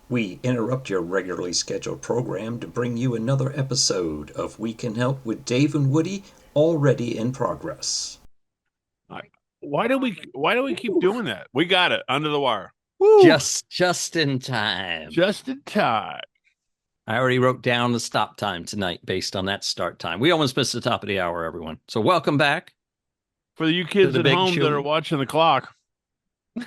We interrupt your regularly scheduled program to bring you another episode of We Can Help with Dave and Woody, already in progress. I- Why do we keep Oof. doing that? We got it under the wire. Woo! Just in time. Just in time. I already wrote down the stop time tonight based on that start time. We almost missed the top of the hour, everyone. So welcome back For you to kids the at big home that are show. watching the clock. I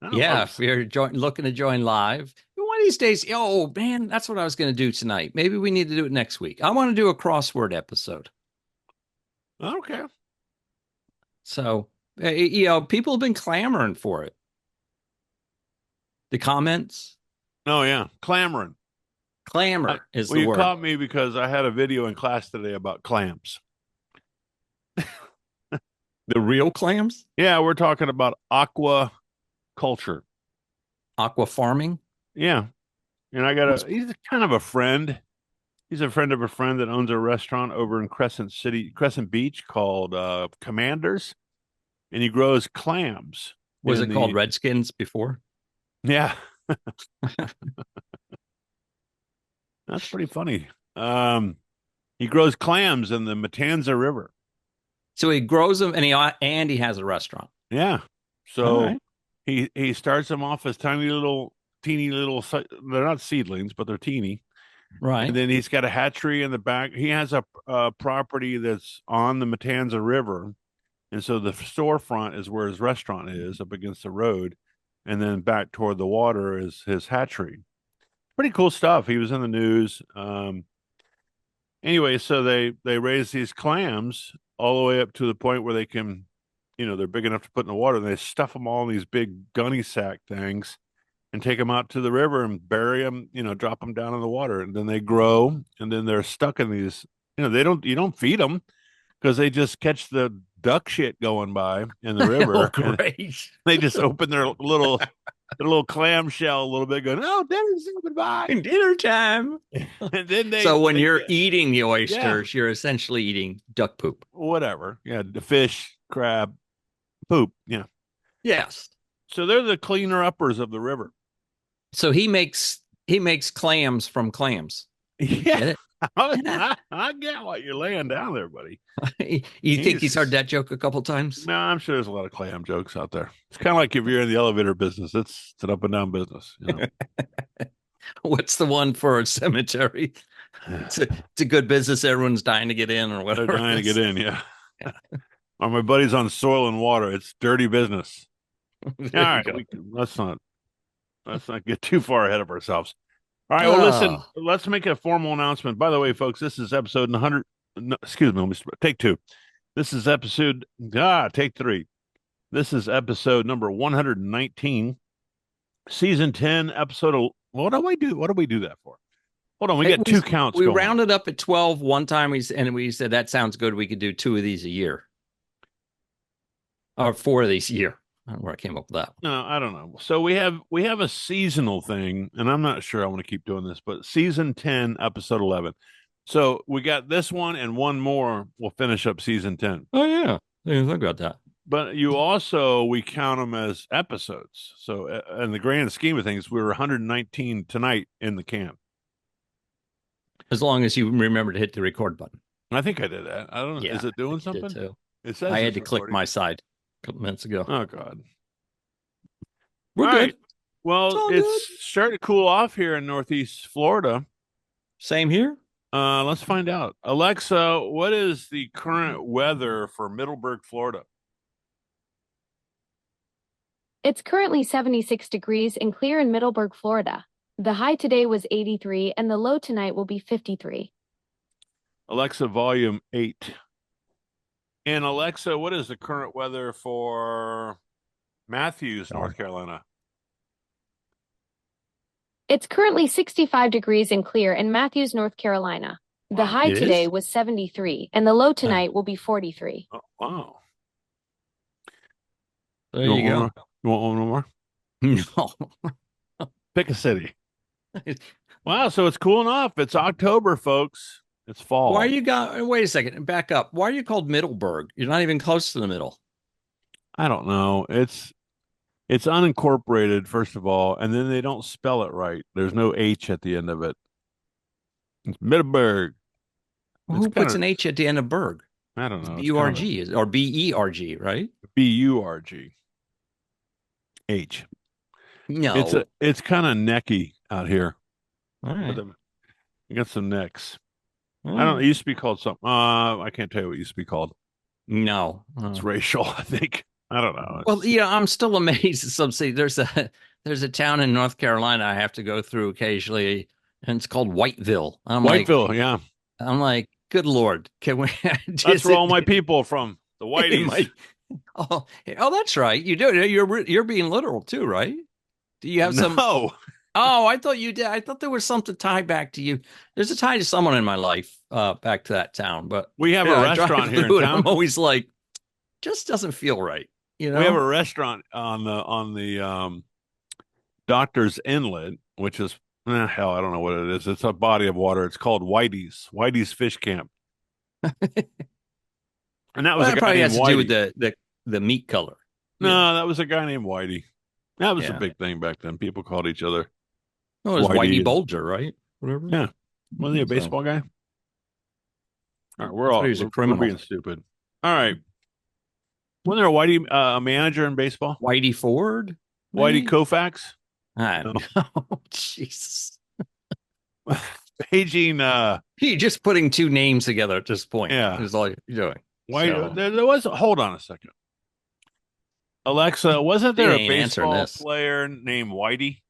don't know. Yeah, if you're looking to join live, one of these days, oh man, that's what I was going to do tonight. Maybe we need to do it next week. I want to do a crossword episode. Okay. So, people have been clamoring for it. The comments, Oh yeah, clamoring. clamor is Well, the you word. caught me because I had a video in class today about clams. The real clams, Yeah, we're talking about aqua culture. aqua farming. Yeah, and I got a. He's kind of a friend. He's a friend of a friend that owns a restaurant over in Crescent Beach called Commanders, and he grows clams Was in it called the. Redskins before? Yeah, that's pretty funny. Um, he grows clams in the Matanza River. So he grows them, and he has a restaurant. Yeah, All so right, he starts them off as teeny little. They're not seedlings, but they're teeny. And right. then he's got a hatchery in the back. He has a property that's on the Matanza River, and so the storefront is where his restaurant is, up against the road, and then back toward the water is his hatchery. Pretty cool stuff. He was in the news. Anyway, so they raise these clams all the way up to the point where they can, they're big enough to put in the water. And they stuff them all in these big gunny sack things and take them out to the river and bury them, drop them down in the water, and then they grow, and then they're stuck in these. You don't feed them because they just catch the duck shit going by in the Oh, river, and great. they just open their little clamshell a little bit, going, "Oh, dinner's coming by," Dinner time. and then So when they you're get, eating the yeah, oysters, you're essentially eating duck poop. whatever, yeah, the fish, crab, poop, yeah. Yes. So they're the cleaner uppers of the river. So he makes clams from clams. Yeah, Get it? I get what you're laying down there, buddy. You think he's heard He's that joke a couple times? No, I'm sure there's a lot of clam jokes out there. It's kind of like if you're in the elevator business, it's an up and down business. What's the one for a cemetery? It's a good business. Everyone's dying to get in or They're whatever. dying to get in, yeah. Or my buddy's on soil and water. It's dirty business. All There you right, go. let's not get too far ahead of ourselves. All right, well, listen, Oh, let's make a formal announcement. By the way, folks, this is episode 100. No, excuse me, let me take two. This is take three. This is episode number 119, season 10, what do I do? What do we do that for? Hold on, we hey, got two counts we going on. rounded up at 12 one time. We said that sounds good. We could do two of these a year or four of these a year. I don't know where I came up with that. No, I don't know. So we have a seasonal thing, and I'm not sure I want to keep doing this, but season 10, episode 11. So we got this one and one more. We'll finish up season 10. Oh yeah, I didn't think about that. But we count them as episodes. So in the grand scheme of things, we were 119 tonight in the can. As long as you remember to hit the record button. I think I did that. I don't know. Yeah, Is it doing I did something? too. It says I had it's to click recording. my side a couple minutes ago. Oh God. We're All good. right. It's Well, all it's good. starting to cool off here in Northeast Florida. Same here. Let's find out. Alexa, what is the current weather for Middleburg, Florida? It's currently 76 degrees and clear in Middleburg, Florida. The high today was 83 and the low tonight will be 53. Alexa, volume 8. And Alexa, what is the current weather for Matthews, North Carolina? It's currently 65 degrees and clear in Matthews, North Carolina. The high It today is? was 73 and the low tonight will be 43. Oh, wow. There you go. You want one more? No. Pick a city. Wow, so it's cooling off. It's October, folks. It's fall. Why are you got? Wait a second. Back up. Why are you called Middleburg? You're not even close to the middle. I don't know. It's It's unincorporated, first of all, and then they don't spell it right. There's no H at the end of it. It's Middleburg. Well, It's who kind puts of, an H at the end of Berg? I don't It's know. It's kind of B-U-R-G or B-E-R-G, right? Burg. H. No. It's kind of necky out here. All right. You got some necks. All I don't. right. It used to be called something. I can't tell you what it used to be called. No. It's racial, I think. I don't know. Well, I'm still amazed at some city. There's a town in North Carolina I have to go through occasionally, and it's called Whiteville. Whiteville, yeah. I'm like, good Lord, can we? That's where all my people are from. The Whiteys. Oh, that's right. You do. You're being literal too, right? Do you have some? No. Oh, I thought you did. I thought there was something tied back to you. There's a tie to someone in my life, back to that town. But We have a I drive restaurant here in through it, town. I'm always like, just doesn't feel right. We have a restaurant on the Doctor's Inlet, which is hell, I don't know what it is. It's a body of water. It's called Whitey's Fish Camp. And that was a that guy probably named has to do with Whitey. the meat color. No, that was a guy named Whitey. That was a Yeah. big thing back then. People called each other. Oh, it was Whitey. Whitey Bulger, right? Whatever. Yeah. Wasn't he a So- baseball guy? All right, I thought he was a criminal. we're being stupid. All right. Wasn't there a Whitey a manager in baseball? Whitey Ford? Whitey maybe? Koufax? I No. don't know. Jesus. Paging You're just putting two names together at this point. Yeah. Is all you're doing. Whitey. So- There was hold on a second. Alexa, wasn't there a ain't answering baseball this. player named Whitey?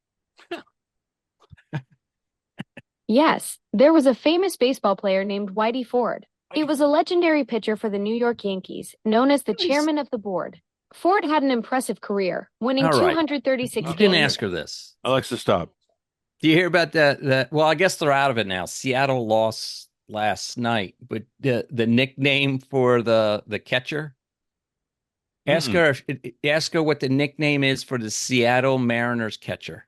Yes, there was a famous baseball player named Whitey Ford. He was a legendary pitcher for the New York Yankees, known as the Nice. chairman of the board. Ford had an impressive career, winning All right. 236 You didn't games. ask her this. Alexa, stop. Do you hear about that? Well, I guess they're out of it now. Seattle lost last night, but the nickname for the catcher. Ask her what the nickname is for the Seattle Mariners catcher.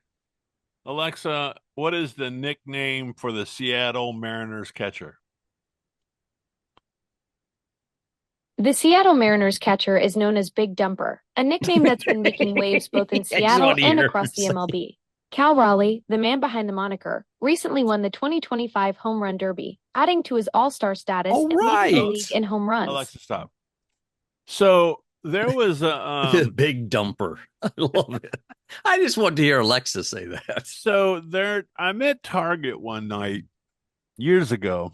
Alexa, what is the nickname for the Seattle Mariners catcher? The Seattle Mariners catcher is known as Big Dumper, a nickname that's been making waves both in I just Seattle wanna and hear across her the say MLB. Cal Raleigh, the man behind the moniker, recently won the 2025 Home Run Derby, adding to his all-star status Oh, and leading the right. league in home runs. Alexa, stop. So there was a Big Dumper. I love it. I just want to hear Alexa say that. so there I'm at Target one night years ago,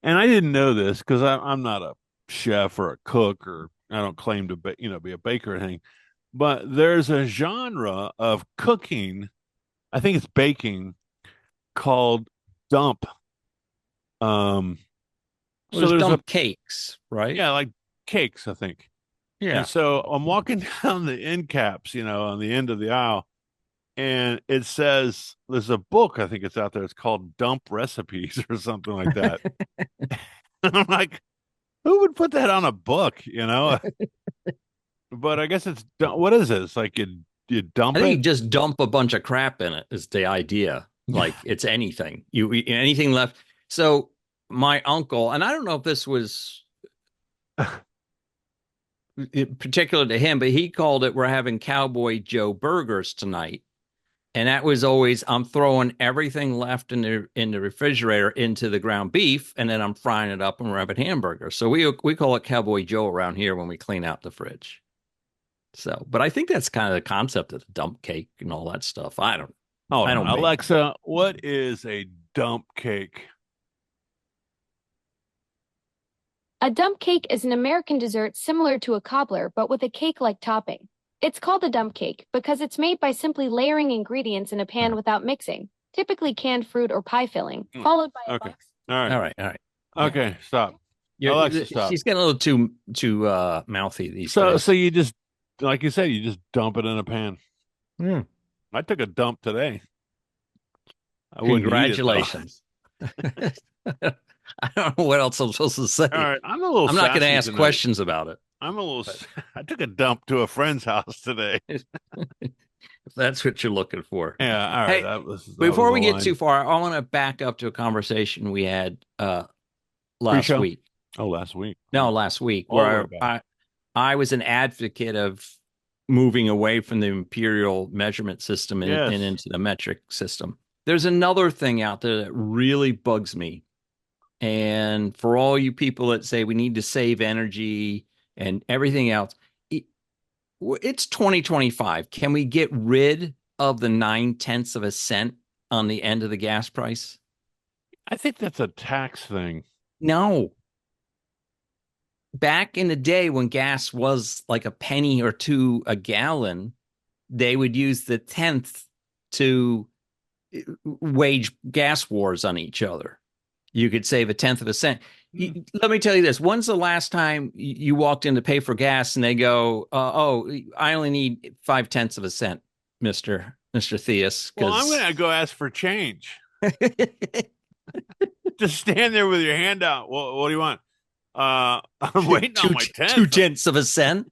and I didn't know this because I'm not a chef or a cook, or I don't claim to be a baker or anything. But there's a genre of cooking, I think it's baking, called dump. Well, So there's there's dump cakes, right? yeah, like cakes, I think. Yeah. And so I'm walking down the end caps, on the end of the aisle, and it says there's a book, I think it's out there. It's called Dump Recipes or something like that. I'm like, who would put that on a book, But I guess it's what is it? It's like you dump I think it. you just dump a bunch of crap in it is the idea. Like it's anything. You eat anything left. So my uncle, and I don't know if this was particular to him, but he called it, we're having Cowboy Joe burgers tonight. And that was always, I'm throwing everything left in the refrigerator into the ground beef, and then I'm frying it up and we're having hamburgers. So we call it Cowboy Joe around here when we clean out the fridge. So, but I think that's kind of the concept of the dump cake and all that stuff. I don't make Alexa, what is a dump cake? A dump cake is an American dessert similar to a cobbler, but with a cake-like topping. It's called a dump cake because it's made by simply layering ingredients in a pan without mixing, typically canned fruit or pie filling, followed by a Okay. box. All right. Okay, stop. Yeah, Alexa, stop. She's getting a little too mouthy these So days. you just, like you said, you just dump it in a pan. I took a dump today. I wouldn't eat it, though. Congratulations. I don't know what else I'm supposed to say. All right, I'm not going to ask questions about it. I took a dump to a friend's house today. If that's what you're looking for. Yeah, all right. Hey, that Before was we the get line. too far, I want to back up to a conversation we had last Pre-show? week. Oh, last week. No, last week, All the where way back. I was an advocate of moving away from the imperial measurement system and Yes. into the metric system. There's another thing out there that really bugs me. And for all you people that say we need to save energy and everything else, it's 2025. Can we get rid of the 9/10 of a cent on the end of the gas price? I think that's a tax thing. No. Back in the day when gas was like a penny or two a gallon, they would use the 10th to wage gas wars on each other. You could save a 10th of a cent. Let me tell you this. When's the last time you walked in to pay for gas and they go, oh, I only need 5/10 of a cent, Mr. Theus. Well, I'm going to go ask for change. Just stand there with your hand out. Well, what do you want? I'm waiting on my 10th. 2/10 of a cent.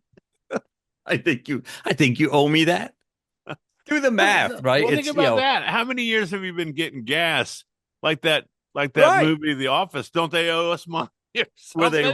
I think you owe me that. Do the math, right? Well, think about that. How many years have you been getting gas like that right. movie, The Office? Don't they owe us money? Where they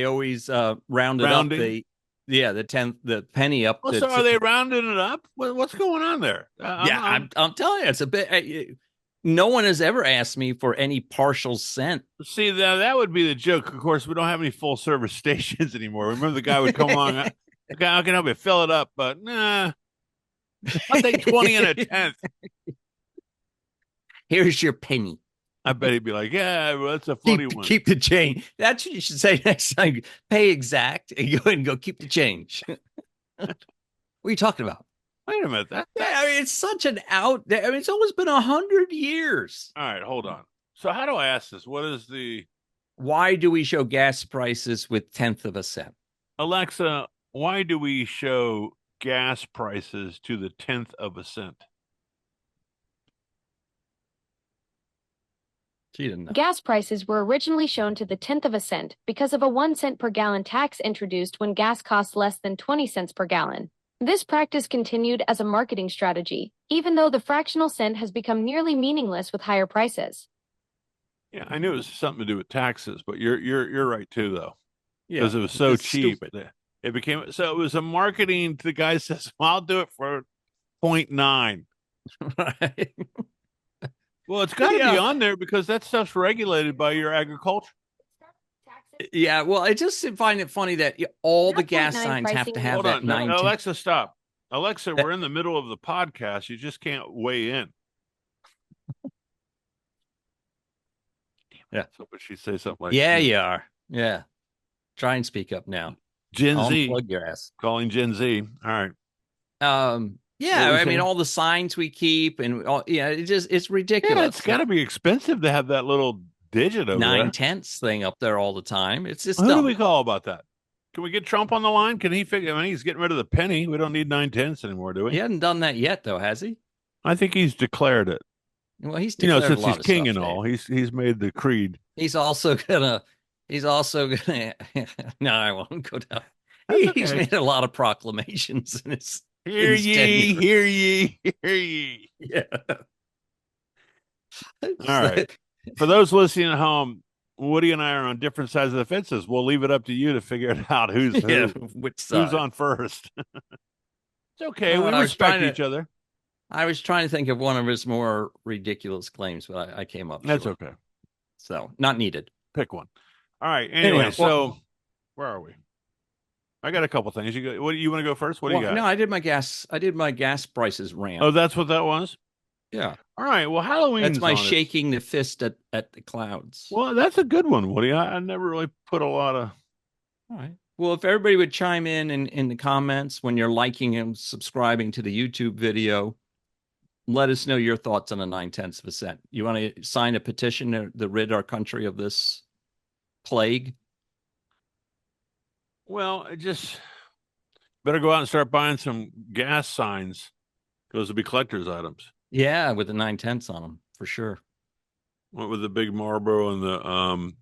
always rounded Rounding? up the penny up. Well, so are they rounding it up? What's going on there? I'm telling you, it's a bit. No one has ever asked me for any partial cent. See, that would be the joke. Of course, we don't have any full service stations anymore. Remember, the guy would come along. Okay, I can help you fill it up, but nah, I'll take 20 and a 10th. Here's your penny. I bet he'd be like, yeah, well, that's a funny one. Keep the change. That's what you should say next time. Pay exact and go ahead and go keep the change. What are you talking about? Wait a minute. It's such an out. It's almost been 100 years. All right, hold on. So how do I ask this? What is why do we show gas prices with 10th of a cent? Alexa, why do we show gas prices to the 10th of a cent? She didn't know. Gas prices were originally shown to the 10th of a cent because of a 1 cent per gallon tax introduced when gas cost less than 20 cents per gallon. This practice continued as a marketing strategy, even though the fractional cent has become nearly meaningless with higher prices. Yeah, I knew it was something to do with taxes, but you're right too, though, because it was so cheap. It became so. It was a marketing. The guy says, well, "I'll do it for 0.9." Right. Well, it's got to be on there because that stuff's regulated by your agriculture. Yeah, well, I just find it funny that all the gas signs have to have that 9. Alexa, stop. Alexa, we're in the middle of the podcast. You just can't weigh in. Yeah. So would she say something like yeah, you are. Yeah. Try and speak up now. Gen Z. Plug your ass. Calling Gen Z. All right. Yeah, I mean, all the signs we keep and it's ridiculous. Yeah, it's got to be expensive to have that little digit over 9/10 thing up there all the time. It's just who dumb. do we call about that? Can we get Trump on the line? Can he figure? I mean, he's getting rid of the penny. We don't need 9/10 anymore, do we? He hasn't done that yet, though, has he? I think he's declared it. Well, he's declared since a lot he's of king stuff, and all, Dave. he's made the creed. He's also gonna. No, I won't go down. He's made a lot of proclamations in his. Hear ye, hear ye, hear ye. Yeah. All right. For those listening at home, Woody and I are on different sides of the fences. We'll leave it up to you to figure it out who's on first. It's okay. We respect each other. I was trying to think of one of his more ridiculous claims, but I came up. That's okay. So not needed. Pick one. All right. Anyway, so where are we? I got a couple things. You want to go first? What do you got? No, I did my gas prices ramp. Oh, that's what that was? Yeah. All right. Well, Halloween. That's my shaking the fist at the clouds. Well, that's a good one, Woody. I never really put a lot of. All right. Well, if everybody would chime in the comments when you're liking and subscribing to the YouTube video, let us know your thoughts on the 9/10 of a cent. You want to sign a petition to rid our country of this plague? Well, just better go out and start buying some gas signs. Those will be collector's items. Yeah, with the 9/10 on them for sure. What with the big Marlboro and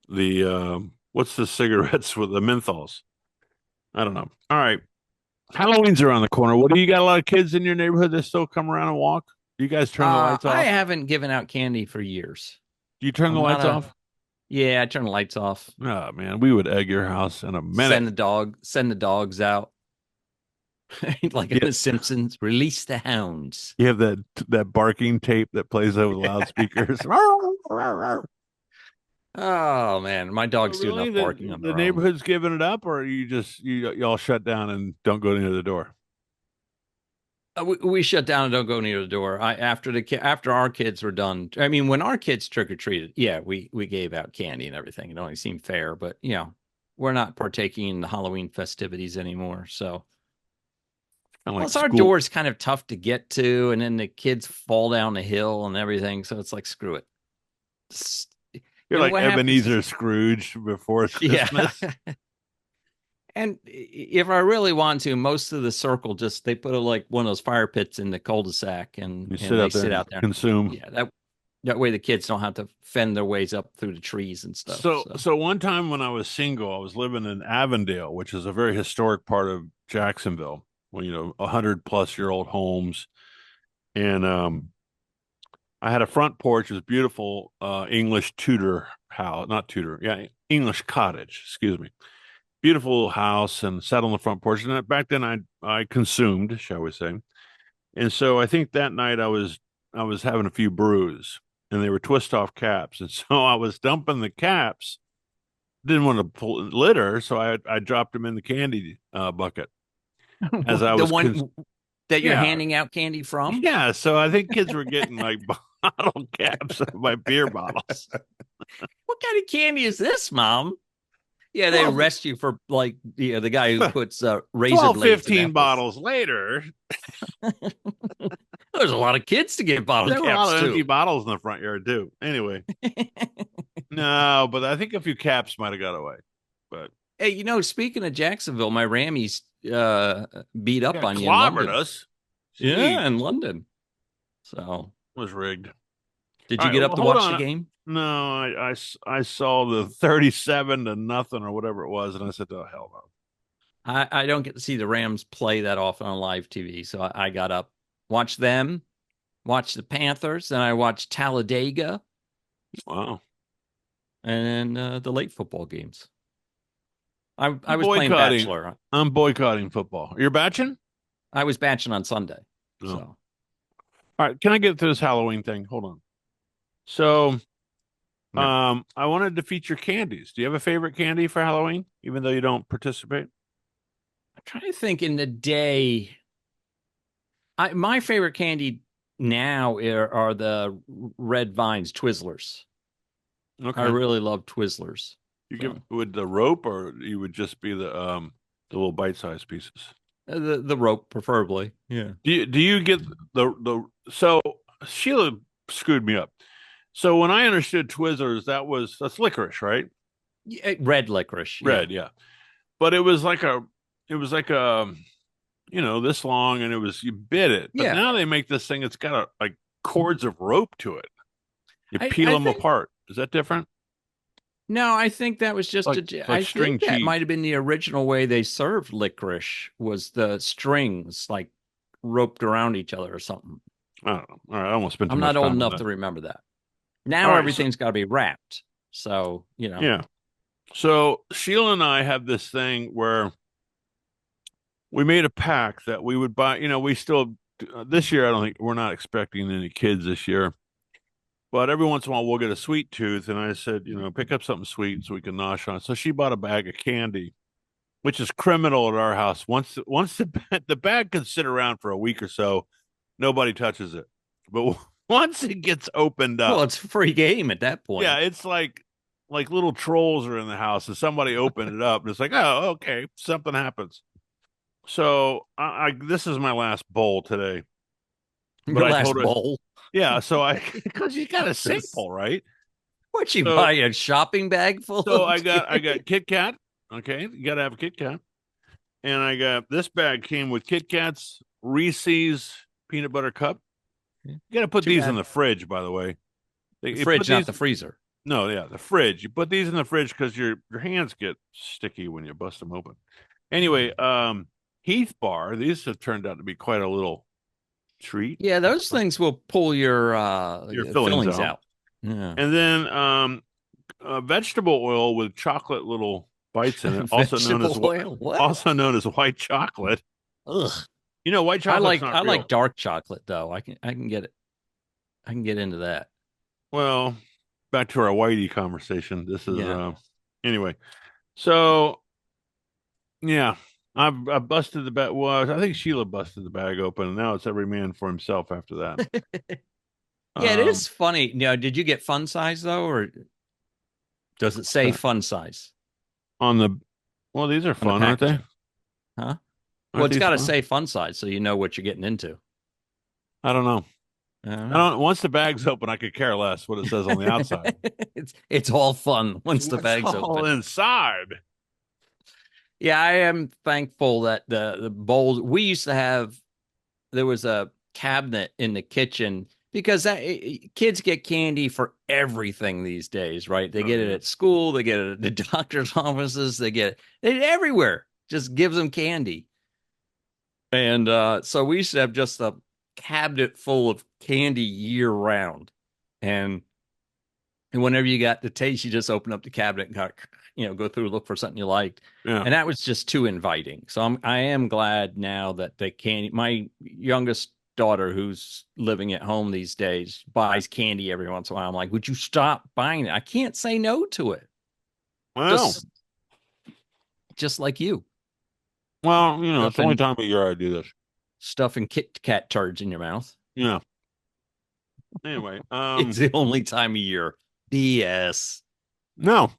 the what's the cigarettes with the menthols? I don't know. All right, Halloween's around the corner. What do you got? A lot of kids in your neighborhood that still come around and walk? Do you guys turn the lights off? I haven't given out candy for years. Do you turn the lights off? Yeah, I turn the lights off. Oh man, we would egg your house in a minute. Send the dogs out. Like in Yeah, The Simpsons, release the hounds. you have that barking tape that plays over the loudspeakers. Oh man, my Oh, dogs do really? enough barking on The their own. neighborhood's giving it up, or y'all shut down and don't go near the door? We shut down and don't go near the door. After our kids were done. I mean, when our kids trick or treated, yeah, we gave out candy and everything. It only seemed fair, but we're not partaking in the Halloween festivities anymore. So Kind of like plus our school. door is kind of tough to get to, and then the kids fall down the hill and everything. So it's like screw it. You're like What happens is, Ebenezer Scrooge before yeah. Christmas. And if I really want to, most of the circle they put like one of those fire pits in the cul-de-sac and You sit they out there sit and out there. consume. Yeah, that way the kids don't have to fend their ways up through the trees and stuff. So one time when I was single, I was living in Avondale, which is a very historic part of Jacksonville. Well, 100-plus-year-old homes, and I had a front porch. It was beautiful, English Tudor house, not Tudor, yeah, English cottage. Excuse me. Beautiful house, and sat on the front porch. And back then, I consumed, shall we say? And so I think that night I was having a few brews, and they were twist off caps, and so I was dumping the caps. Didn't want to pull litter, so I dropped them in the candy bucket as I the was. one that you're Yeah, handing out candy from? yeah. So I think kids were getting like bottle caps of my beer bottles. What kind of candy is this, Mom? Yeah, they 12 arrest you for like the guy who puts razor 12, blades in 15 apples. bottles later. There's a lot of kids to get bottle There were a caps lot of empty too. bottles in the front yard too. Anyway, no, but I think a few caps might have got away. But Hey, speaking of Jacksonville, my Rammies beat up yeah, on you in clobbered London. us. Yeah, in London. So, Was rigged. did All you right, get well, up to hold watch on. the game? No, I saw the 37-0 or whatever it was, and I said, "Oh hell no." I don't get to see the Rams play that often on live TV, so I got up, watched them, watched the Panthers, then I watched Talladega, Wow. and then the late football games. I I'm was playing boycotting. Bachelor. I'm boycotting football. You're batching? I was batching on Sunday. No. So All right, can I get to this Halloween thing? Hold on. So, No. I wanted to feature candies. Do you have a favorite candy for Halloween, even though you don't participate? I'm trying to think in the day. My favorite candy now are the red vines, Twizzlers. Okay. I really love Twizzlers. You give with the rope, or you would just be the little bite-sized pieces? The rope, preferably. Yeah. Do you get the so Sheila screwed me up. So when I understood Twizzlers, that's licorice, right? Red licorice. Red, yeah. But it was like this long, and you bit it. But Yeah. now they make this thing. It's got like cords of rope to it. You I peel them think- apart. Is that different? No, I think that was just Like string think that cheese. might have been the original way they served licorice, was the strings like roped around each other or something. I don't know. All right, I won't spend too I'm much not old time on enough that. to remember that. Now All right, everything's got to be wrapped. So, Yeah. So Sheila and I have this thing where we made a pact that we would buy. We still this year. I don't think we're not expecting any kids this year, but every once in a while we'll get a sweet tooth. And I said, pick up something sweet so we can nosh on it. So she bought a bag of candy, which is criminal at our house. Once the bag can sit around for a week or so, nobody touches it. But once it gets opened up, well, it's a free game at that point. yeah, it's like little trolls are in the house, and somebody opened it up, and it's like, oh, okay, something happens. So this is my last bowl today. Your I last told her, bowl. yeah. So because you got a sample, right? What, you So- buy a shopping bag full So of I got Kit Kat. Okay, you got to have a Kit Kat, and I got this bag came with Kit Kats, Reese's peanut butter cup. You got to put Too these bad. in the fridge, by the way. The You fridge, put not these- the freezer. No, yeah, the fridge. You put these in the fridge because your hands get sticky when you bust them open. Anyway, Heath Bar. These have turned out to be quite a little treat. Yeah, those things will pull your Your fillings out. Yeah. And then vegetable oil with chocolate little bites in it, Vegetable oil? What? also known as white chocolate. Ugh. You know, white chocolate's not I real. like dark chocolate though. I can get it. I can get into that. Well, back to our whitey conversation. This is Yeah. anyway. So yeah, I busted the bag. Well, I think Sheila busted the bag open, and now it's every man for himself after that. Yeah, it is funny. Now, did you get fun size though, or does it say fun size on the well, these are on the fun, aren't they? packaging? Huh? Well, Aren't it's these got to fun? say fun size so you know what you're getting into. I don't know. I don't I know. don't. Once the bag's open, I could care less what it says on the outside. It's all fun once the What's bag's all open. inside? Yeah, I am thankful that the bowls we used to have. There was a cabinet in the kitchen because kids get candy for everything these days, right? They get it Yeah. at school, they get it at the doctor's offices, they get it everywhere. Just gives them candy. And so we used to have just a cabinet full of candy year round. And whenever you got the taste, you just open up the cabinet and go through, look for something you liked. Yeah. And that was just too inviting. So I am glad now that they can. My youngest daughter, who's living at home these days, buys candy every once in a while. I'm like, would you stop buying it? I can't say no to it. Well, Just like you. it's the only time of year I do this. Stuffing Kit Kat turds in your mouth. Yeah. Anyway, It's the only time of year. BS. no,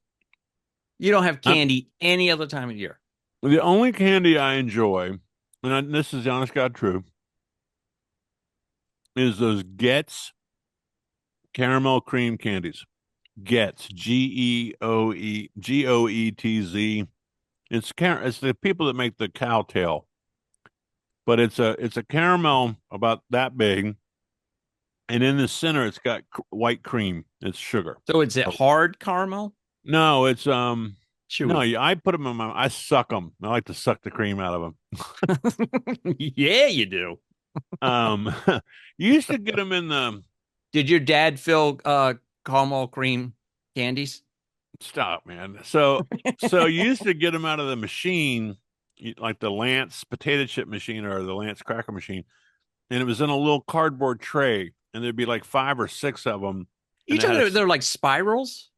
You don't have candy any other time of year. the only candy I enjoy, this is the honest God truth, is those Getz caramel cream candies. Getz, Goetz. It's the people that make the cow tail, but it's a caramel about that big, and in the center it's got white cream. It's sugar. So is it hard caramel? No, it's Chewy. no. I put them in my. I suck them. I like to suck the cream out of them. Yeah, you do. You used to get them in the. Did your dad fill caramel cream candies? Stop, man. So you used to get them out of the machine, like the Lance potato chip machine or the Lance cracker machine, and it was in a little cardboard tray, and there'd be like 5 or 6 of them. You talking about they're like spirals?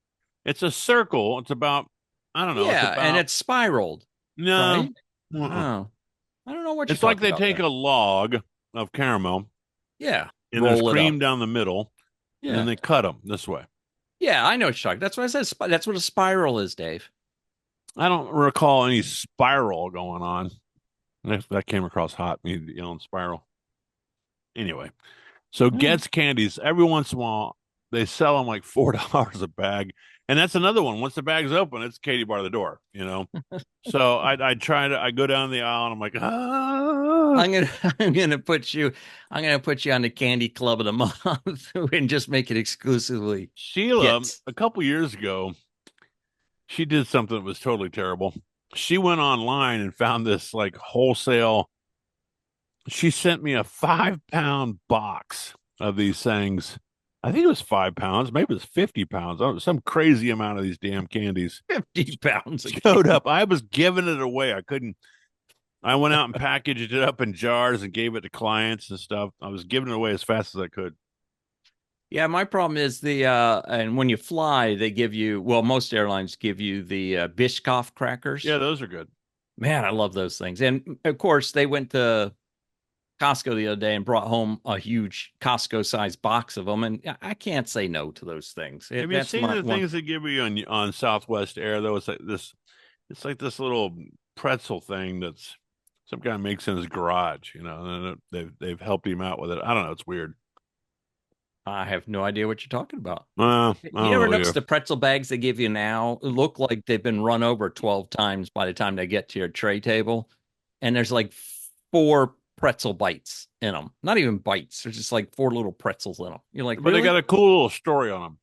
It's a circle. It's about, I don't know. Yeah, and it's spiraled. No. Right? Oh, I don't know what it's like they take a log of caramel. Yeah. And there's cream down the middle. Yeah. And then they cut them this way. Yeah, I know what you're talking. That's what I said. That's what a spiral is, Dave. I don't recall any spiral going on. That came across hot, me yelling spiral. Anyway, so Getz candies, every once in a while, they sell them like $4 a bag. And that's another one. Once the bag's open, it's Katie bar the door, So I go down the aisle and I'm like, I'm gonna put you on the candy club of the month and just make it exclusively. Sheila, a couple years ago, she did something that was totally terrible. She went online and found this like wholesale. She sent me a 5-pound box of these things. I think it was 5 pounds, maybe it was 50 pounds. Some crazy amount of these damn candies. 50 pounds showed up. I was giving it away. I went out and packaged it up in jars and gave it to clients and stuff. I was giving it away as fast as I could. Yeah, my problem is and when you fly, they give you, most airlines give you the Biscoff crackers. Yeah, those are good. Man, I love those things. And of course, they went to Costco the other day and brought home a huge Costco-sized box of them, and I can't say no to those things. Have you seen the things they give you on Southwest Air? Though it's like this little pretzel thing that's some guy makes in his garage. And they've helped him out with it. I don't know. It's weird. I have no idea what you're talking about. You ever notice the pretzel bags they give you now look like they've been run over 12 times by the time they get to your tray table, and there's like 4 pretzel bites in them. Not even bites. There's just like 4 little pretzels in them. You're like, but really? They got a cool little story on them.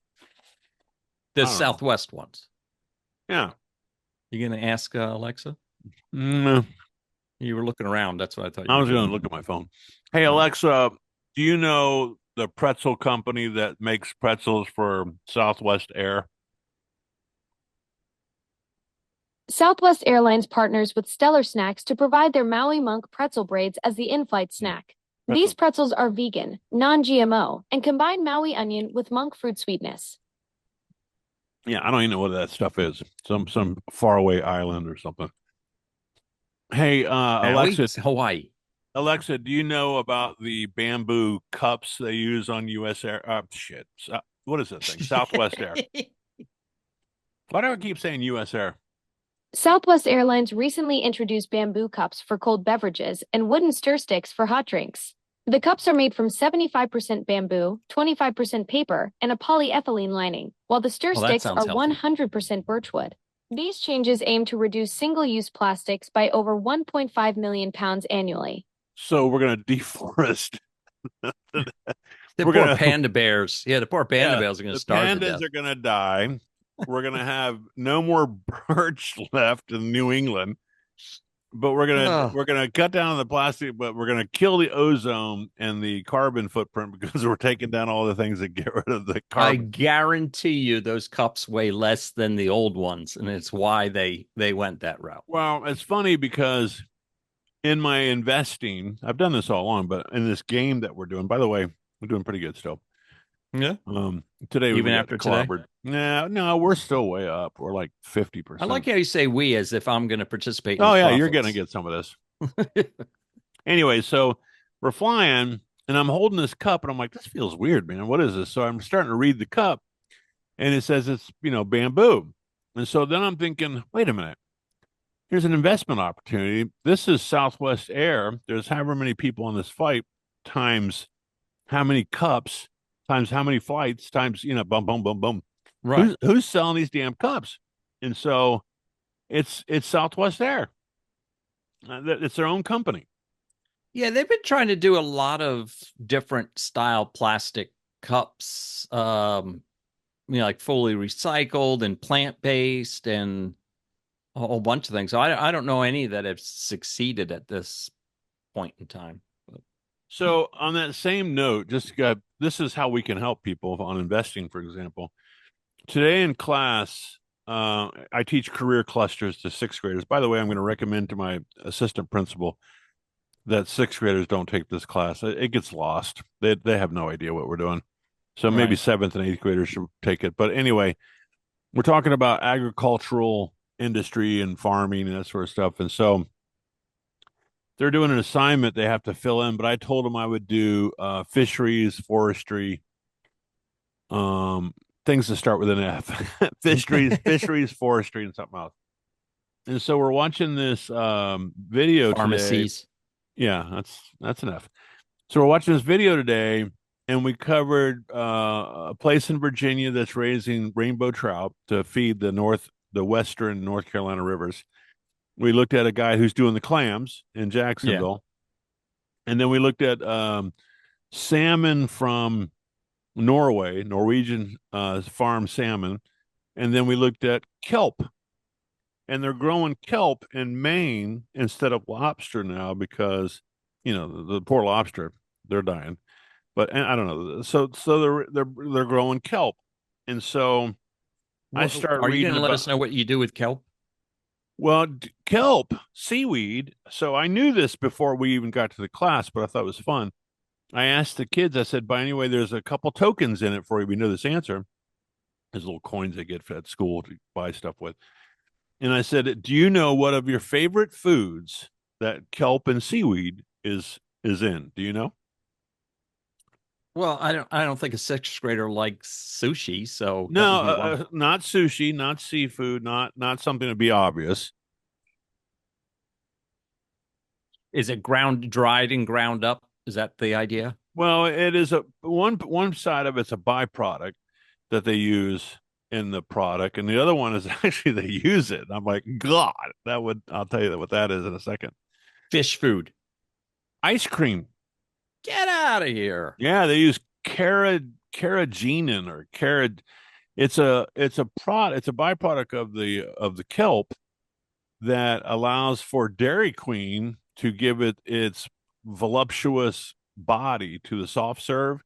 The Southwest ones. Yeah. You gonna ask Alexa? No. You were looking around. That's what I thought. I was going to look at my phone. Hey, Alexa, do you know the pretzel company that makes pretzels for Southwest Air? Southwest Airlines partners with Stellar Snacks to provide their Maui Monk pretzel braids as the in-flight snack. These pretzels are vegan, non-GMO, and combine Maui onion with monk fruit sweetness. Yeah, I don't even know what that stuff is. Some faraway island or something. Hey, Maui? Alexa, It's Hawaii. Alexa, do you know about the bamboo cups they use on U.S. Air? Shit. What is that thing? Southwest Air. Why do I keep saying U.S. Air? Southwest Airlines recently introduced bamboo cups for cold beverages and wooden stir sticks for hot drinks. The cups are made from 75% bamboo, 25% paper, and a polyethylene lining, while the stir Well, that sticks sounds are healthy. 100% birchwood. These changes aim to reduce single-use plastics by over 1.5 million pounds annually. So we're gonna deforest. The We're poor gonna panda bears. Yeah, the poor panda bears are going to the starve to pandas death. are gonna die. We're gonna have no more birch left in New England. But Ugh. we're gonna cut down on the plastic, but we're gonna kill the ozone and the carbon footprint because we're taking down all the things that get rid of the I carbon. guarantee you those cups weigh less than the old ones, and it's why they went that route. Well, it's funny because in my investing, I've done this all along, but in this game that we're doing, by the way, we're doing pretty good still. Yeah. Today Even we got after today? clobbered. No, we're still way up. We're like 50%. I like how you say we as if I'm going to participate in Oh the yeah, you're gonna profits. get some of this. Anyway, so we're flying, and I'm holding this cup, and I'm like, this feels weird, man. What is this? So I'm starting to read the cup, and it says it's bamboo. And so then I'm thinking, wait a minute. Here's an investment opportunity. This is Southwest Air. There's however many people on this flight times how many cups times how many flights times boom boom boom boom. Right. Who's selling these damn cups? And so it's Southwest Air. It's their own company. Yeah, they've been trying to do a lot of different style plastic cups, like fully recycled and plant-based and a whole bunch of things. So I don't know any that have succeeded at this point in time. So on that same note, this is how we can help people on investing, for example. Today in class, I teach career clusters to sixth graders. By the way, I'm going to recommend to my assistant principal that sixth graders don't take this class. It gets lost. They have no idea what we're doing. So maybe Right. seventh and eighth graders should take it. But anyway, we're talking about agricultural industry and farming and that sort of stuff. And so they're doing an assignment they have to fill in, but I told them I would do fisheries, forestry, things that start with an F. fisheries, forestry, and something else. And so we're watching this video today. Pharmacies. Yeah, that's enough. So we're watching this video today, and we covered a place in Virginia that's raising rainbow trout to feed the western North Carolina rivers. We looked at a guy who's doing the clams in Jacksonville, and then we looked at salmon from Norway, Norwegian farm salmon, and then we looked at kelp. And they're growing kelp in Maine instead of lobster now because, the poor lobster, they're dying. But I don't know. So they're growing kelp, and so I start Are you reading going to let about. us know what you do with kelp? Well, kelp, seaweed. So I knew this before we even got to the class, but I thought it was fun. I asked the kids. I said, "By any way, there's a couple tokens in it for you. We know this answer. There's little coins they get at school to buy stuff with." And I said, "Do you know what of your favorite foods that kelp and seaweed is in? Do you know?" Well, I don't think a sixth grader likes sushi, so that No, would be one. not sushi, not seafood, not something to be obvious. Is it dried and ground up? Is that the idea? Well, it is one side of it's a byproduct that they use in the product, and the other one is actually they use it. I'm like, God, I'll tell you what that is in a second. Fish food. Ice cream. Get out of here. Yeah, they use carrageenan or carrot. It's a byproduct of the kelp that allows for Dairy Queen to give it its voluptuous body to the soft serve.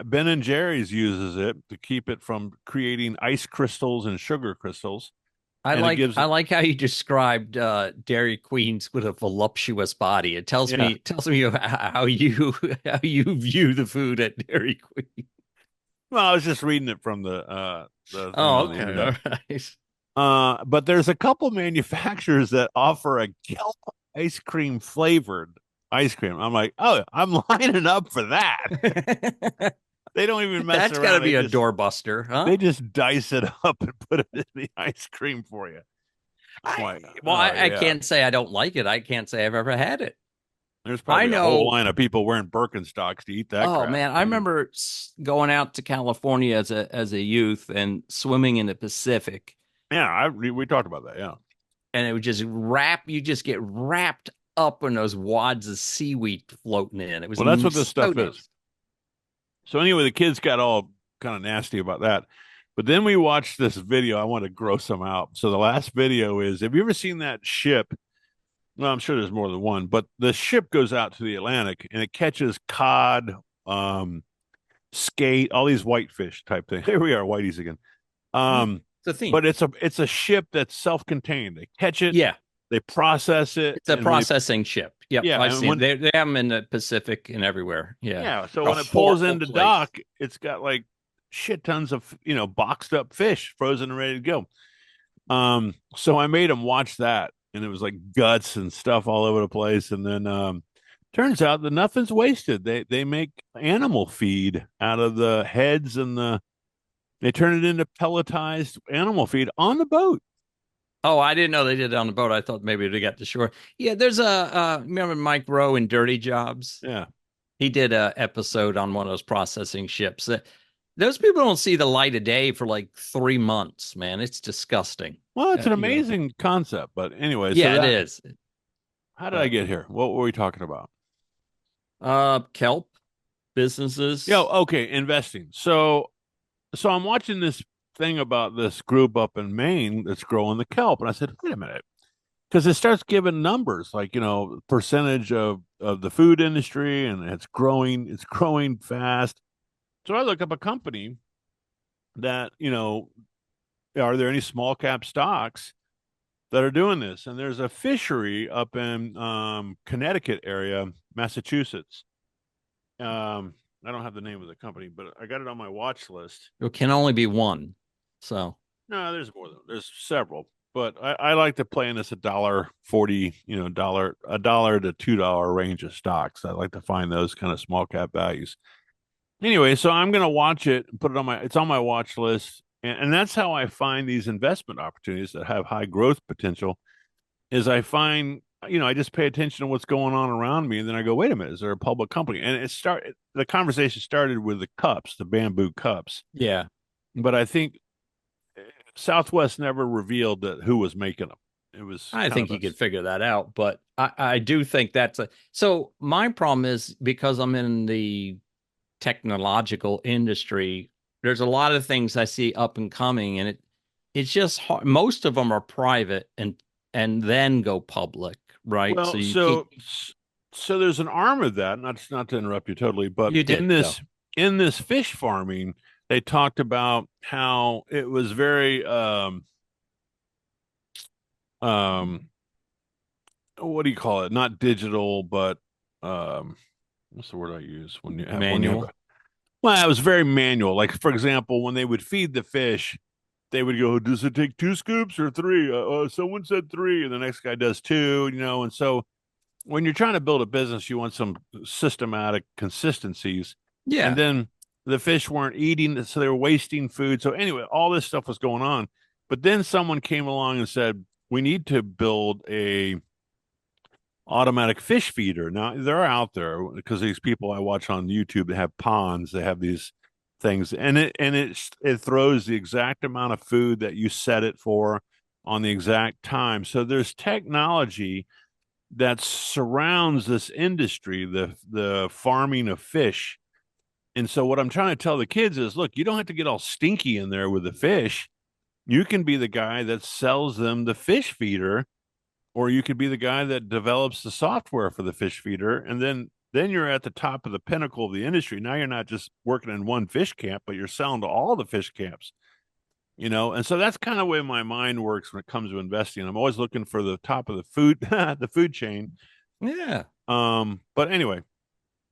Ben and Jerry's uses it to keep it from creating ice crystals and sugar crystals. and it gives I like how you described Dairy Queens with a voluptuous body. It yeah. tells me how you how you view the food at Dairy Queen. Well, I was just reading it from the thing Oh, on the okay, internet. all right. But there's a couple manufacturers that offer a kelp ice cream flavored ice cream. I'm like, oh, I'm lining up for that. They don't even mess That's got to around. be a doorbuster, huh? They just dice it up and put it in the ice cream for you. I'm like, oh I yeah. can't say I don't like it. I can't say I've ever had it. There's I probably a whole know. line of people wearing Birkenstocks to eat that Oh crap. man, I remember going out to California as a youth and swimming in the Pacific, Yeah, we talked about that. Yeah. and it would just you just get wrapped up in those wads of seaweed floating in. It was Well, that's what this so stuff is. So anyway, the kids got all kind of nasty about that. But then we watched this video. I want to gross them out. So the last video is, have you ever seen that ship? Well, I'm sure there's more than one, but the ship goes out to the Atlantic and it catches cod, skate, all these whitefish type things. Here we are, whiteys again. It's a theme. But it's a ship that's self-contained. They catch it, Yeah, they process it. it's a And when processing ship. Yep, yeah, I've and seen when they have them in the Pacific and everywhere. Yeah, yeah, so a when it pulls horrible into place. dock, it's got like shit tons of boxed up fish, frozen and ready to go. So I made them watch that, and it was like guts and stuff all over the place. And then turns out that nothing's wasted. They make animal feed out of the heads and they turn it into pelletized animal feed on the boat. Oh, I didn't know they did it on the boat. I thought maybe they got to shore. Yeah, there's a remember Mike Rowe in Dirty Jobs? Yeah. He did a episode on one of those processing ships. Those people don't see the light of day for like 3 months, man. It's disgusting. Well, it's an You know. amazing concept, but anyway, Yeah, it is. How did I get here? What were we talking about? Kelp businesses. Yeah, okay, investing. So I'm watching this thing about this group up in Maine that's growing the kelp, and I said, wait a minute, because it starts giving numbers like percentage of the food industry, and it's growing fast. So I look up a company that are there any small cap stocks that are doing this? And there's a fishery up in Connecticut area, Massachusetts. I don't have the name of the company, but I got it on my watch list. There can only be one. So No, there's more than there's several, but I like to play in this $1.40, $1 to $2 range of stocks. I like to find those kind of small cap values. Anyway, so I'm going to watch it and put it it's on my watch list. And that's how I find these investment opportunities that have high growth potential is I find, I just pay attention to what's going on around me. And then I go, wait a minute, is there a public company? And the conversation started with the cups, the bamboo cups. yeah, But I think Southwest never revealed who was making them. It was. I think you could figure that out, but I do think so my problem is because I'm in the technological industry, there's a lot of things I see up and coming, and it's just hard. Most of them are private and then go public, right? Well, so there's an arm of that. Not to interrupt you totally, but in this fish farming, they talked about how it was very what do you call it? Not digital, but what's the word I use when you have manual? Well, it was very manual. Like, for example, when they would feed the fish, they would go, does it take 2 scoops or 3? Someone said 3, and the next guy does 2, and so when you're trying to build a business, you want some systematic consistencies. Yeah. And then the fish weren't eating, so they were wasting food. So anyway, all this stuff was going on. But then someone came along and said, we need to build a automatic fish feeder. Now they're out there because these people I watch on YouTube, they have ponds, they have these things, and it throws the exact amount of food that you set it for on the exact time. So there's technology that surrounds this industry, the farming of fish. And so what I'm trying to tell the kids is, look, you don't have to get all stinky in there with the fish. You can be the guy that sells them the fish feeder, or you could be the guy that develops the software for the fish feeder, and then you're at the top of the pinnacle of the industry. Now you're not just working in one fish camp, but you're selling to all the fish camps. And so that's kind of the way my mind works when it comes to investing. I'm always looking for the top of the food, the food chain. Yeah. But anyway,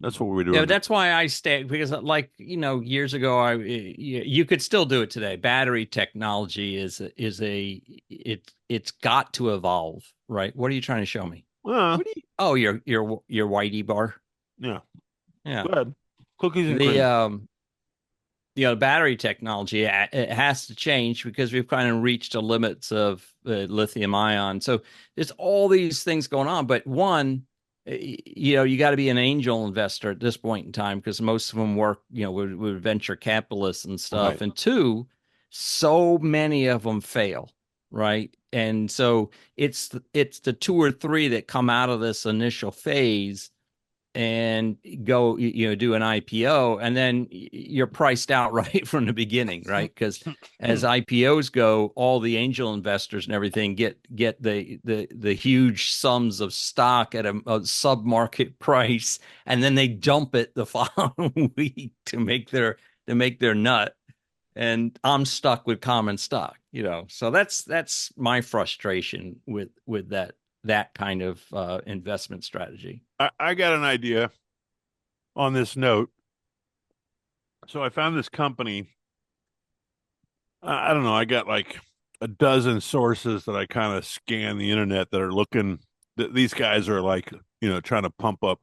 that's what we're Yeah, doing. that's why I stay because, like, years ago, you could still do it today. Battery technology it's got to evolve, right? What are you trying to show me? Uh, What do you? Oh, your Whitey bar. yeah. Yeah. Go ahead. Cookies and The cream. battery technology, it has to change because we've kind of reached the limits of lithium ion. So there's all these things going on, but one, you got to be an angel investor at this point in time because most of them work, with venture capitalists and stuff. Right. And two, so many of them fail, right? And so it's the two or three that come out of this initial phase and go do an IPO, and then you're priced out right from the beginning, right? Because as IPOs go, all the angel investors and everything get the huge sums of stock at a sub market price, and then they dump it the following week to make their nut. And I'm stuck with common stock, so that's my frustration with that kind of investment strategy. I got an idea on this note. So I found this company. I don't know. I got like a dozen sources that I kind of scan the internet that are looking. These guys are like, trying to pump up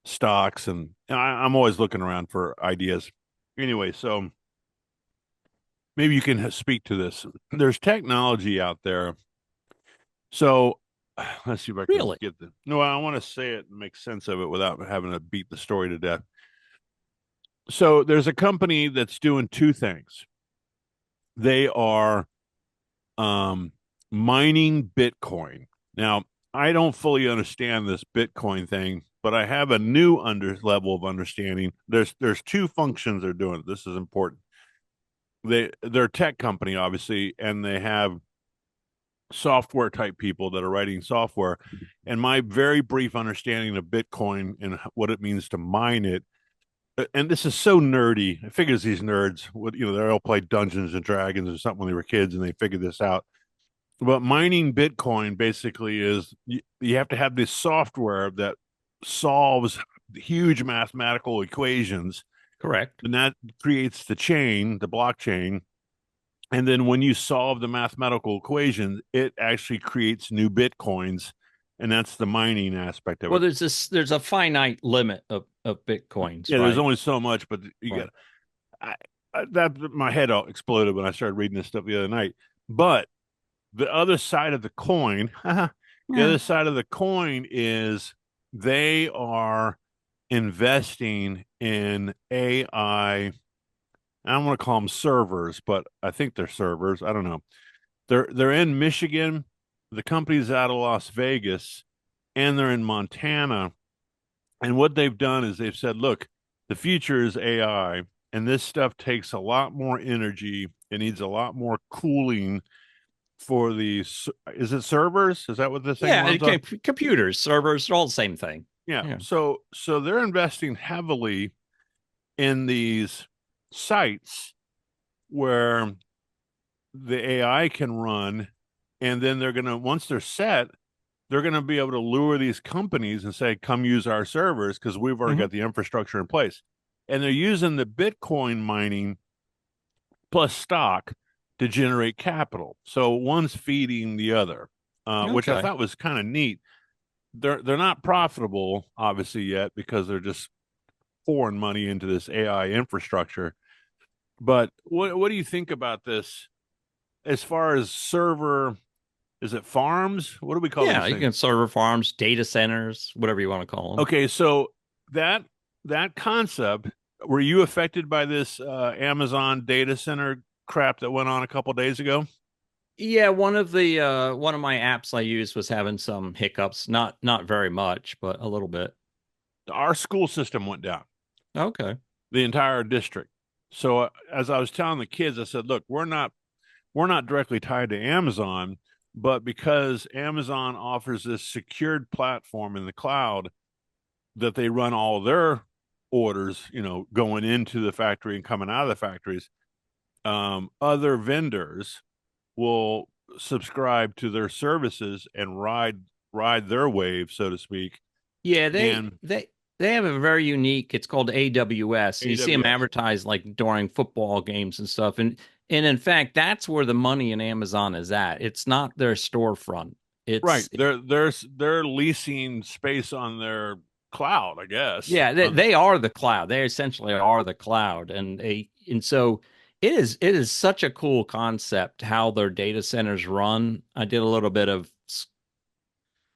stocks, and I'm always looking around for ideas. Anyway, so maybe you can speak to this. There's technology out there. So let's see if I can Really? get the. No, I want to say it and make sense of it without having to beat the story to death. So there's a company that's doing two things. They are mining Bitcoin. Now, I don't fully understand this Bitcoin thing, but I have a new level of understanding. There's two functions they're doing. This is important. They're a tech company, obviously, and they have software type people that are writing software. And my very brief understanding of Bitcoin and what it means to mine it, and this is so nerdy. I figure these nerds would, they all played Dungeons and Dragons or something when they were kids, and they figured this out. But mining Bitcoin basically is you have to have this software that solves huge mathematical equations, Correct. and that creates the chain, the blockchain. And then when you solve the mathematical equations, it actually creates new Bitcoins, and that's the mining aspect of Well, it. there's a finite limit of Bitcoins, Yeah, there's right? only so much, but you Right. got that. My head all exploded when I started reading this stuff the other night. But the other side of the coin, the other side of the coin is they are investing in AI. I don't want to call them servers, but I think they're servers. I don't know. They're in Michigan. The company's out of Las Vegas, and they're in Montana. And what they've done is they've said, look, the future is AI, and this stuff takes a lot more energy. It needs a lot more cooling for the, is it servers? Is that what the thing Yeah, runs on? computers, servers, they're all the same thing. Yeah. Yeah. So they're investing heavily in these sites where the AI can run, and then they're gonna once they're set, they're gonna be able to lure these companies and say, "Come use our servers because we've already Mhm. got the infrastructure in place." And they're using the Bitcoin mining plus stock to generate capital. So one's feeding the other, which I Okay. thought was kind of neat. They're not profitable, obviously, yet because they're just pouring money into this AI infrastructure. But what do you think about this as far as server? Is it farms? What do we call Yeah, these you things? can server farms, data centers, whatever you want to call them. Okay, so that that concept, were you affected by this Amazon data center crap that went on a couple days ago? Yeah, one of my apps I used was having some hiccups, not very much, but a little bit. Our school system went down, Okay. the entire district. So as I was telling the kids, I said, "Look, we're not directly tied to Amazon, but because Amazon offers this secured platform in the cloud that they run all their orders, going into the factory and coming out of the factories, other vendors will subscribe to their services and ride their wave, so to speak. Yeah, And they have a very unique. It's called AWS, and you see them AWS, advertised like during football games and stuff. And in fact, that's where the money in Amazon is at. It's not their storefront. right? It's They're leasing space on their cloud, I guess. Yeah, they are the cloud. They essentially are the cloud, and so it is such a cool concept how their data centers run. I did a little bit of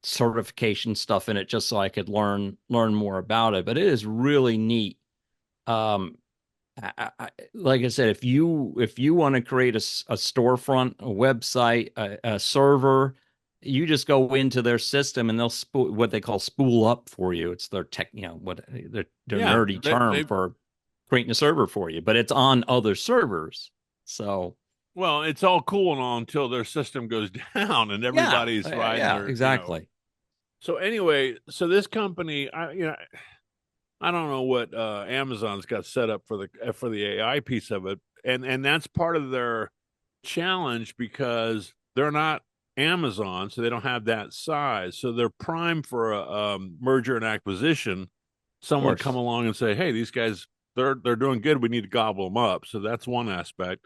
certification stuff in it just so I could learn more about it, but it is really neat. Um, like I said, if you want to create a storefront, a website, a server, you just go into their system and they'll what they call spool up for you. It's their tech, what their Yeah, nerdy term they for creating a server for you, but it's on other servers. So well, it's all cool and all until their system goes down and yeah, everybody's riding yeah, their. exactly. So anyway, so this company, I don't know what Amazon's got set up for the AI piece of it, and that's part of their challenge because they're not Amazon, so they don't have that size. So they're prime for a merger and acquisition. Of Someone come course. along and say, "Hey, these guys, they're doing good. We need to gobble them up." So that's one aspect.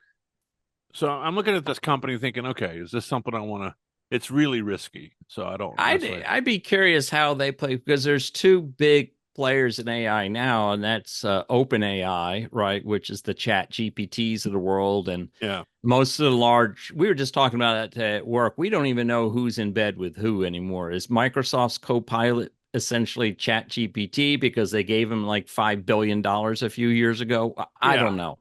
So I'm looking at this company thinking, okay, is this something I want to? It's really risky, so I don't I'd necessarily. I'd be curious how they play because there's two big players in AI now, and that's Open AI, right, which is the Chat GPTs of the world, and Yeah, most of the large. We were just talking about that at work. We don't even know who's in bed with who anymore. Is Microsoft's Copilot essentially Chat GPT because they gave him like $5 billion a few years ago? I yeah, don't know.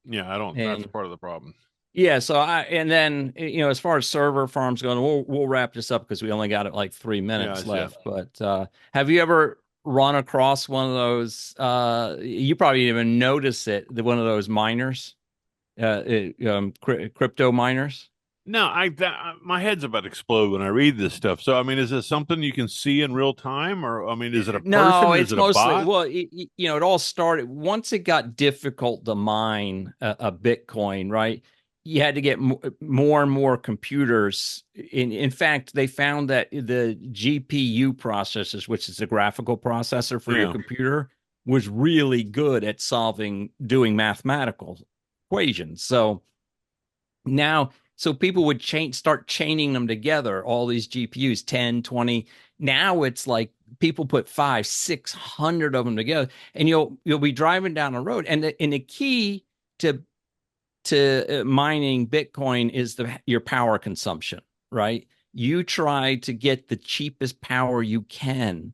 yeah. I don't. That's And part of the problem. yeah, so and then as far as server farms go, and we'll wrap this up because we only got it like 3 minutes Yes, yeah. left. But have you ever run across one of those? You probably didn't even notice it. One of those miners, crypto miners. No, my head's about to explode when I read this stuff. So, I mean, is it something you can see in real time, or I mean, is it a No, person? Is it's it a mostly bot? well, it all started once it got difficult to mine a Bitcoin, right? You had to get more and more computers. In fact, they found that the GPU processors, which is a graphical processor for your Yeah, computer, was really good at doing mathematical equations. So now so people would start chaining them together, all these GPUs, 10, 20. Now it's like people put 5, 600 of them together, and you'll be driving down the road, and the key to mining Bitcoin is your power consumption, right? You try to get the cheapest power you can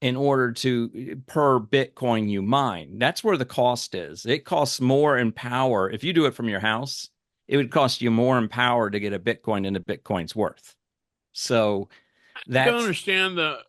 in order to per Bitcoin you mine. That's where the cost is. It costs more in power. If you do it from your house, it would cost you more in power to get a Bitcoin than a Bitcoin's worth. So I don't that's understand the.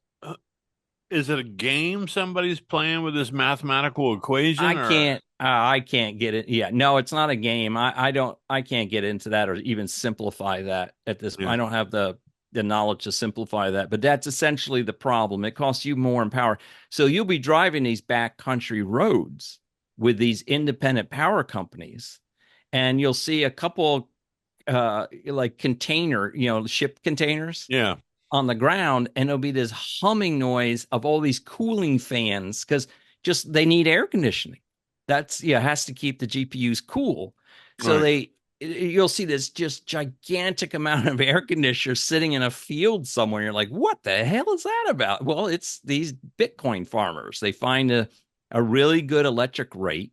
Is it a game somebody's playing with this mathematical equation, or I can't get it. Yeah, no, it's not a game. I can't get into that or even simplify that at this point. yeah, I don't have the knowledge to simplify that, but that's essentially the problem. It costs you more in power. So you'll be driving these backcountry roads with these independent power companies, and you'll see a couple like ship containers yeah, on the ground, and it'll be this humming noise of all these cooling fans because just they need air conditioning. That's has to keep the GPUs cool. So right. you'll see this just gigantic amount of air conditioners sitting in a field somewhere. You're like, what the hell is that about? Well, it's these Bitcoin farmers. They find a really good electric rate,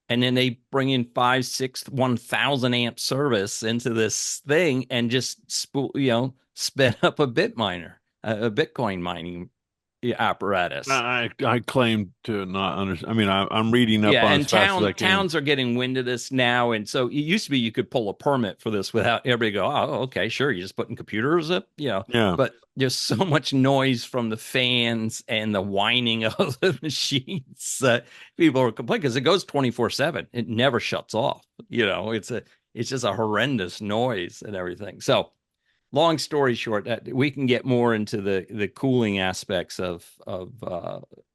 and then they bring in 5, 6, 1,000 amp service into this thing and just spin up a bit miner, a Bitcoin mining apparatus. I claim to not understand. I mean, I'm reading up Yeah, on and as fast as I can. towns are getting wind of this now, and so it used to be you could pull a permit for this without everybody go, oh, okay, sure, you're just putting computers up, Yeah, but there's so much noise from the fans and the whining of the machines that people are complaining because it goes 24/7. It never shuts off. It's just a horrendous noise and everything. So long story short, that we can get more into the cooling aspects of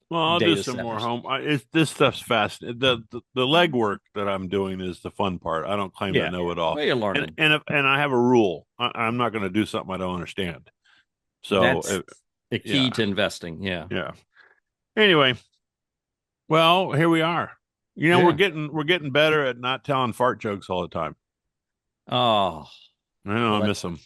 Well, I'll do data some more centers. home. This stuff's fast. The legwork that I'm doing is the fun part. I don't claim to Yeah. know it all. Well, you're And learning. and I have a rule. I'm not going to do something I don't understand. So That's the key yeah, to investing. Yeah. yeah. Anyway, well, here we are. You know, Yeah. we're getting better at not telling fart jokes all the time. Oh, I know well, I miss them.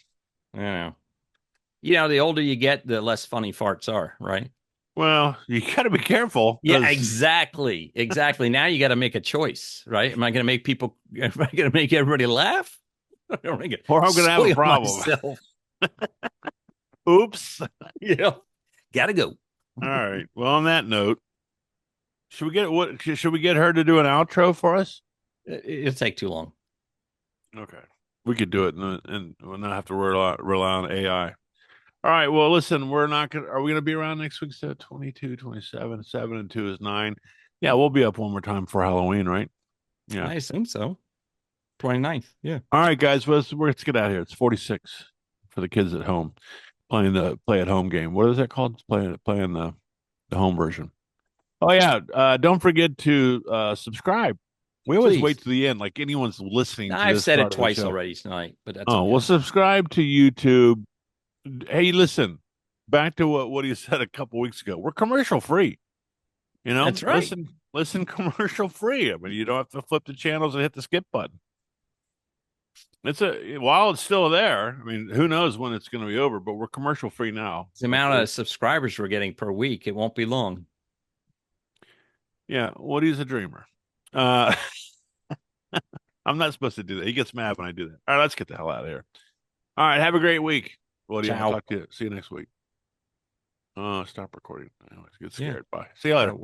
you know, the older you get, the less funny farts are, right? Well, you got to be careful. Yeah, exactly. Exactly. Now you got to make a choice, right? Am I going to make people, am I going to make everybody laugh? Or am I going Or I'm going to have a soil problem. myself? Oops. Yeah. Got to go. All right. Well, on that note, should we get her to do an outro for us? It'll take too long. Okay. We could do it and we'll not have to rely on AI. All right. Well, listen, are we going to be around next week? So 22, 27, 7 and 2 is 9. Yeah, we'll be up one more time for Halloween, right? Yeah. I assume so. 29th. Yeah. All right, guys. Let's get out of here. It's 46 for the kids at home playing the play at home game. What is that called? Playing the home version. Oh yeah. Don't forget to subscribe. We always Please. wait to the end, like anyone's listening to I've this said part it of the twice show. already tonight, but that's Oh, okay. well, subscribe to YouTube. Hey, listen, back to what you said a couple weeks ago. We're commercial free. You know, That's right. Listen, commercial free. I mean, you don't have to flip the channels and hit the skip button. While it's still there. I mean, who knows when it's going to be over? But we're commercial free now. The amount of subscribers we're getting per week, it won't be long. Yeah, Woody's a dreamer. I'm not supposed to do that. He gets mad when I do that. All right, let's get the hell out of here. All right, have a great week, Woody. Ciao. I'll talk to you. See you next week. Stop recording. I always get scared. Bye. See you later.